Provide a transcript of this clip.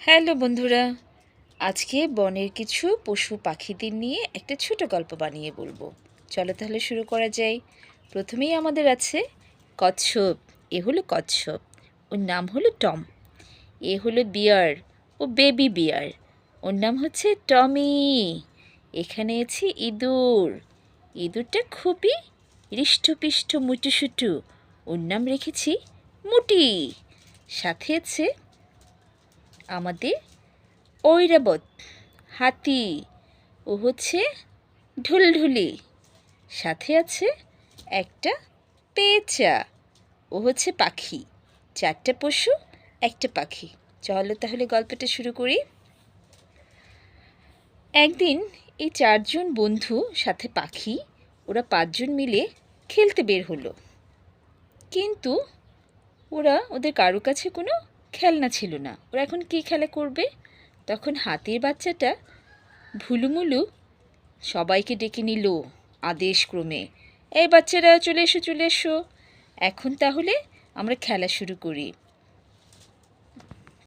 Hello বন্ধুরা, আজকে বনের কিছু পশু পাখিদের নিয়ে একটা ছোট গল্প বানিয়ে বলবো। চলো তাহলে শুরু করা যায়। প্রথমেই আমাদের আছে কচ্ছপ। এ হলো কচ্ছপ, ওর নাম হলো টম। এ হলো বিয়ার, ও বেবি বিয়ার, ওর নাম হচ্ছে টমি। এখানে আছে ইঁদুর। ইঁদুরটা খুবই হৃষ্টপিষ্ট মুটুসুটু, ওর নাম রেখেছি মুটি। সাথে আছে আমাদের ঐরাবত হাতি, ও হচ্ছে ঢুলঢুলি। সাথে আছে একটা পেঁচা, ও হচ্ছে পাখি। চারটা পশু, একটা পাখি। চলো তাহলে গল্পটা শুরু করি। একদিন এই চারজন বন্ধু সাথে পাখি, ওরা পাঁচজন মিলে খেলতে বের হলো। কিন্তু ওদের কারো কাছে কোনো খেলনা ছিল না। ওরা এখন কী খেলা করবে? তখন হাতির বাচ্চাটা ভুলুমুলু সবাইকে ডেকে নিল আদেশক্রমে, এই বাচ্চারা চলে এসো চলে এসো, এখন তাহলে আমরা খেলা শুরু করি।